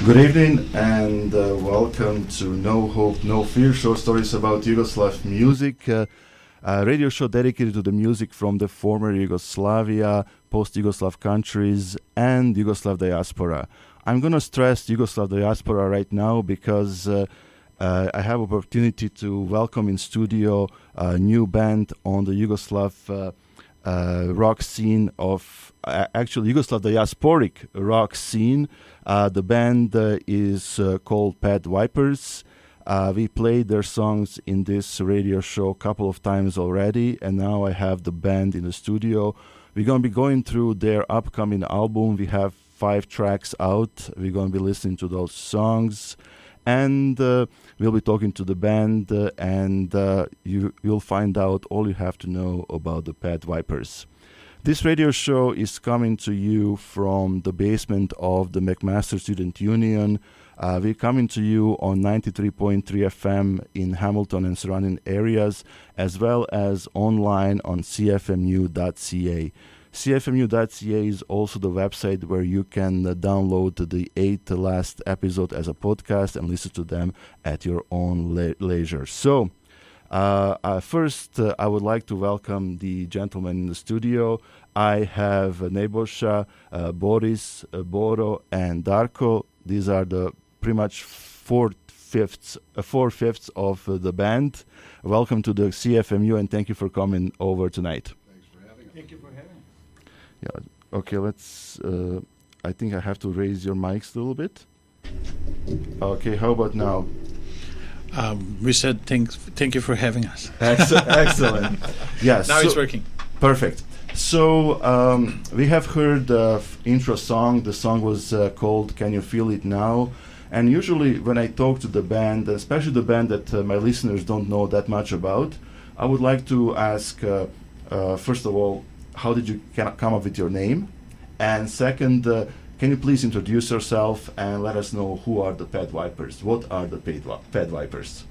Good evening and welcome to No Hope, No Fear, short stories about Yugoslav music, a radio show dedicated to the music from the former Yugoslavia, post-Yugoslav countries and Yugoslav diaspora. I'm going to stress Yugoslav diaspora right now because I have opportunity to welcome in studio a new band on the Yugoslav rock scene of actually Yugoslav diasporic rock scene. The band is called Pad Vipers. We played their songs in this radio show a couple of times already, and now I have the band in the studio. We're going to be going through their upcoming album. We have 5 tracks out. We're going to be listening to those songs, and we'll be talking to the band, and you'll find out all you have to know about the Pad Vipers. This radio show is coming to you from the basement of the McMaster Student Union. We're coming to you on 93.3 FM in Hamilton and surrounding areas, as well as online on CFMU.ca. CFMU.ca is also the website where you can download the 8 last episode as a podcast and listen to them at your own leisure. So, first, I would like to welcome the gentlemen in the studio. I have Nebojša, Boris, Boro, and Darko. These are the pretty much four-fifths of the band. Welcome to the CFMU, and thank you for coming over tonight. Thanks for having us. Thank you for having me. Yeah. Okay. Let's. I think I have to raise your mics a little bit. Okay. How about now? We said thank you for having us. Excellent. Yes. Now it's working. Perfect. So we have heard the intro song. The song was called "Can You Feel It Now?" And usually, when I talk to the band, especially the band that my listeners don't know that much about, I would like to ask, first of all, how did you come up with your name? And second, can you please introduce yourself and let us know who are the Pad Vipers? What are the Pad Vipers?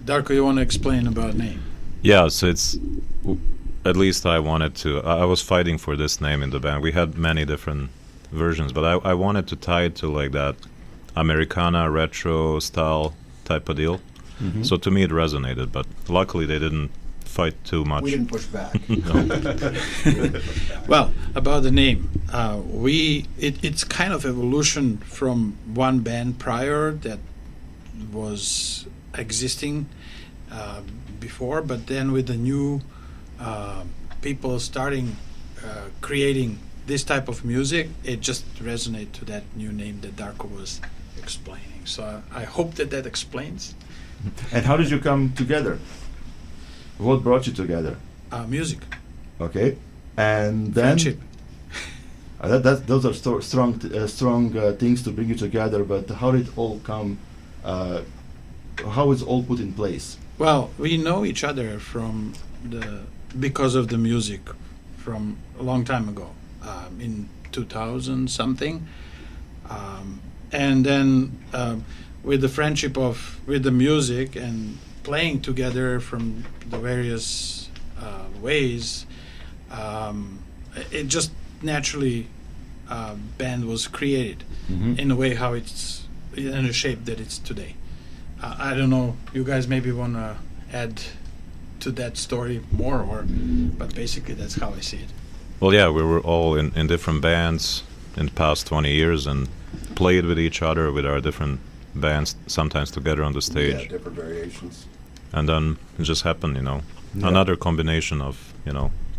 Darko, you want to explain about name? Yeah, so it's, at least I wanted to, I was fighting for this name in the band. We had many different versions, but I wanted to tie it to like that Americana retro style type of deal. Mm-hmm. So to me it resonated, but luckily they didn't fight too much. We didn't push back. Well, about the name, it's kind of evolution from one band prior that was existing before, but then with the new people starting creating this type of music, it just resonated to that new name that Darko was explaining. So I hope that explains. And how did you come together? What brought you together? Music. Okay. And then Friendship. Those are strong things to bring you together. But how did it all come? How is all put in place? Well, we know each other because of the music from a long time ago, in 2000 something, and then with the friendship with the music and playing together from the various ways, it just naturally band was created in a way how it's in a shape that it's today. I don't know, you guys maybe want to add to that story more, but basically that's how I see it. Well, yeah, we were all in different bands in the past 20 years and played with each other with our different bands, sometimes together on the stage. Yeah, different variations. And then it just happened, Yeah. another combination of,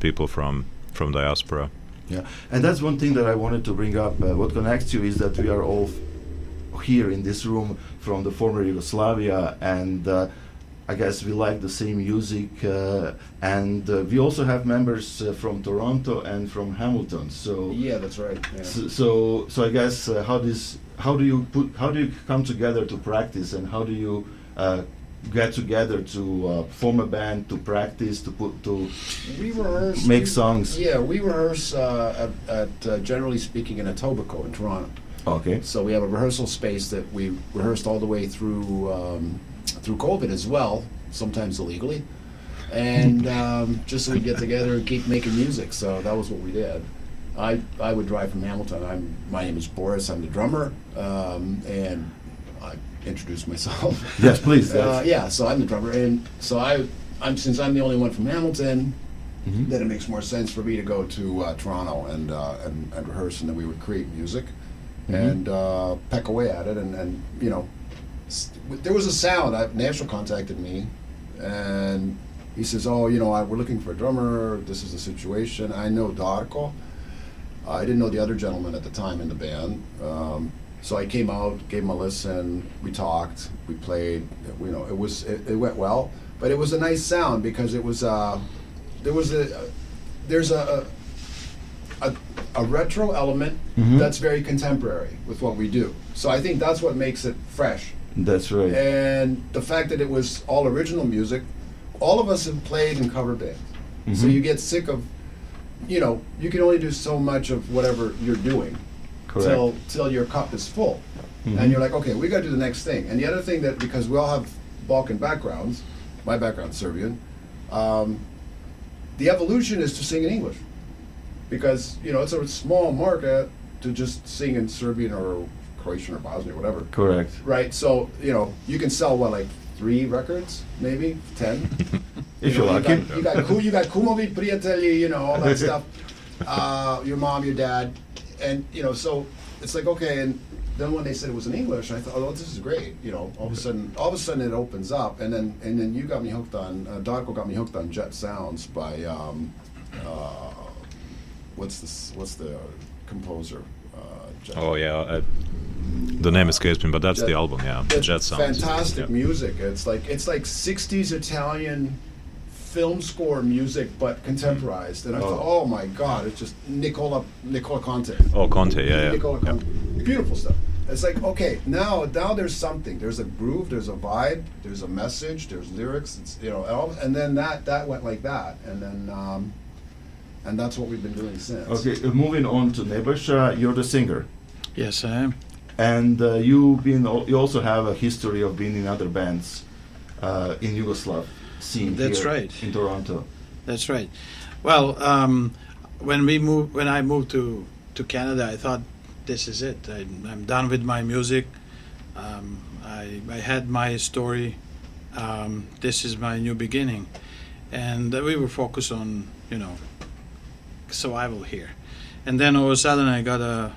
people from diaspora. Yeah, and that's one thing that I wanted to bring up. What connects you is that we are all here in this room from the former Yugoslavia, and I guess we like the same music, and we also have members from Toronto and from Hamilton. So Yeah, that's right. Yeah. so I guess how do you come together to practice, and how do you get together to form a band, to practice, to We rehearse. make songs? Yeah, we rehearse at generally speaking in Etobicoke in Toronto. Okay. So we have a rehearsal space that we rehearsed all the way through COVID as well, sometimes illegally, and just so we get together and keep making music. So that was what we did. I would drive from Hamilton. My name is Boris. I'm the drummer, and I introduced myself. Yes, please. Yes. Yeah, so I'm the drummer, and so I'm since I'm the only one from Hamilton, then it makes more sense for me to go to Toronto and rehearse, and then we would create music and peck away at it, and you know, there was a sound. Nashville contacted me, and he says, "Oh, you know, we're looking for a drummer. This is the situation. I know Darko. I didn't know the other gentleman at the time in the band." So I came out, gave him a listen. We talked, we played. You know, it went well, but it was a nice sound because it was there's a retro element that's very contemporary with what we do. So I think that's what makes it fresh. That's right. And the fact that it was all original music, all of us have played in cover bands. So you get sick of, you know, you can only do so much of whatever you're doing till your cup is full. And you're like, okay, we got to do the next thing. And the other thing that, because we all have Balkan backgrounds, my background's Serbian, the evolution is to sing in English. Because, you know, it's a small market to just sing in Serbian or Croatian or Bosnian or whatever. Correct. Right, so, you know, you can sell, what, like 3 records, maybe 10. If you're lucky. You got Kumovi, Prijatelji, you know, all that stuff. Your mom, your dad, and you know, so it's like, okay. And then when they said it was in English, I thought, oh, this is great. You know, all of a sudden it opens up, and then you got me hooked on Darko got me hooked on Jet Sounds by what's the composer? Jet. Oh yeah. The name escapes me, but that's the album, yeah. Jet Sounds. Fantastic music. It's like 60s Italian film score music, but contemporized. And I thought, oh my God, it's just Nicola Conte. Oh, Conte, yeah. Nicola Conte. Beautiful stuff. It's like, okay, now there's something. There's a groove, there's a vibe, there's a message, there's lyrics. It's, you know, and then that went like that, and then and that's what we've been doing since. Okay, moving on to Nebojša, you're the singer. Yes, I am. And you also have a history of being in other bands in Yugoslav scene. That's here right. In Toronto. That's right. Well, when I moved to Canada, I thought, this is it. I'm done with my music. I had my story. This is my new beginning, and we were focused on, you know, survival here. And then all of a sudden, I got a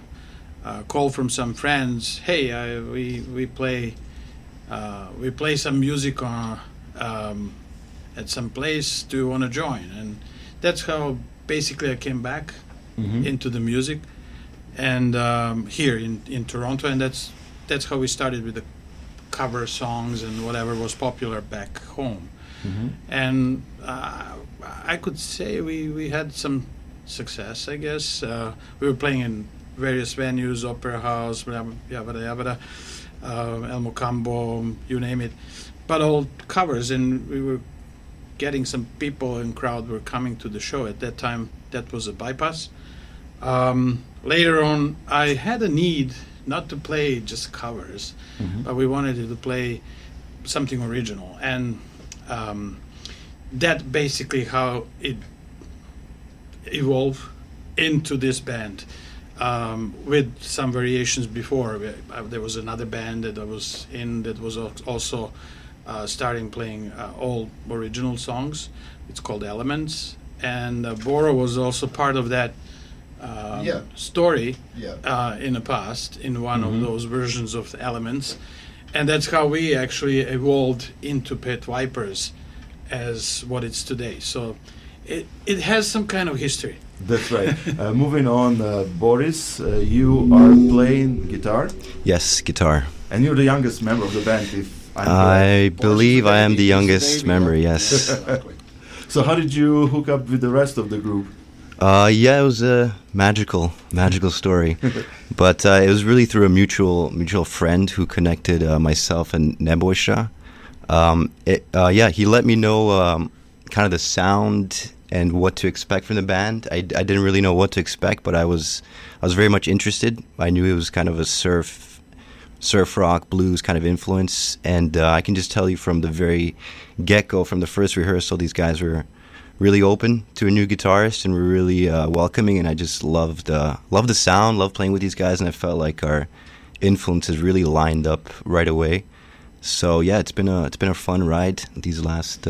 call from some friends. Hey, we play some music on at some place. Do you want to join? And that's how basically I came back into the music, and here in Toronto, and that's how we started with the cover songs and whatever was popular back home. And I could say we had some success, I guess. We were playing in various venues, Opera House, El Mocambo, you name it, but all covers, and we were getting some people in crowd were coming to the show. At that time, that was a bypass. Later on, I had a need not to play just covers, but we wanted to play something original, and that basically how it evolved into this band. With some variations before. There was another band that I was in that was also starting playing all original songs. It's called Elements, and Boro was also part of that story in the past, in one of those versions of Elements, and that's how we actually evolved into Pet Vipers as what it's today. So it has some kind of history. That's right. Moving on, Boris, you are playing guitar? Yes, guitar. And you're the youngest member of the band, if I believe I am the youngest member, yes. Exactly. So how did you hook up with the rest of the group? Yeah, it was a magical story. But it was really through a mutual friend who connected myself and Nebojša. He let me know kind of the sound and what to expect from the band. I didn't really know what to expect, but I was very much interested. I knew it was kind of a surf rock, blues kind of influence, and I can just tell you from the very get-go, from the first rehearsal, these guys were really open to a new guitarist and were really welcoming. And I just loved the sound, loved playing with these guys, and I felt like our influences really lined up right away. So yeah, it's been a fun ride these last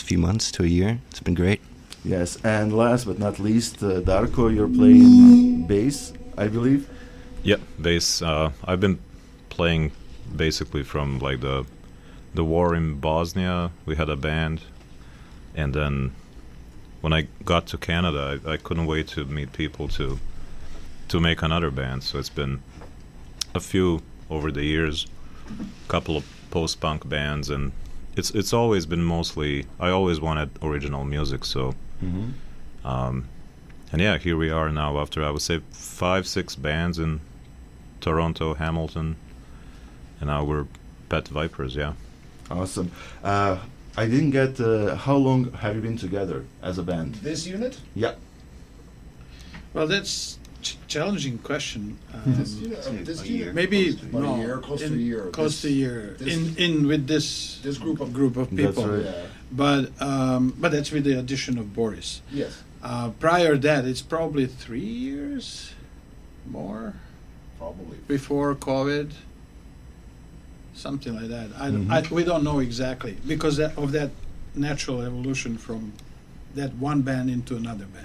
few months to a year. It's been great. Yes, and last but not least, Darko, you're playing bass, I believe. Yep, bass. I've been playing basically from like the war in Bosnia. We had a band, and then when I got to Canada, I couldn't wait to meet people to make another band. So it's been a few over the years, a couple of post-punk bands, and it's always been mostly, I always wanted original music, so and yeah, here we are now after, I would say, 5-6 bands in Toronto, Hamilton, and now we're Pet Vipers. Yeah. Awesome. I didn't get how long have you been together as a band? This unit? Yeah. Well, that's challenging question. This unit? Maybe About a year, close to a year. Close to a year. In with this group of That's people. right. Yeah. But that's with the addition of Boris. Yes. Prior to that, it's probably 3 years more Probably. before COVID. Something like that. We don't know exactly because of that natural evolution from that one band into another band.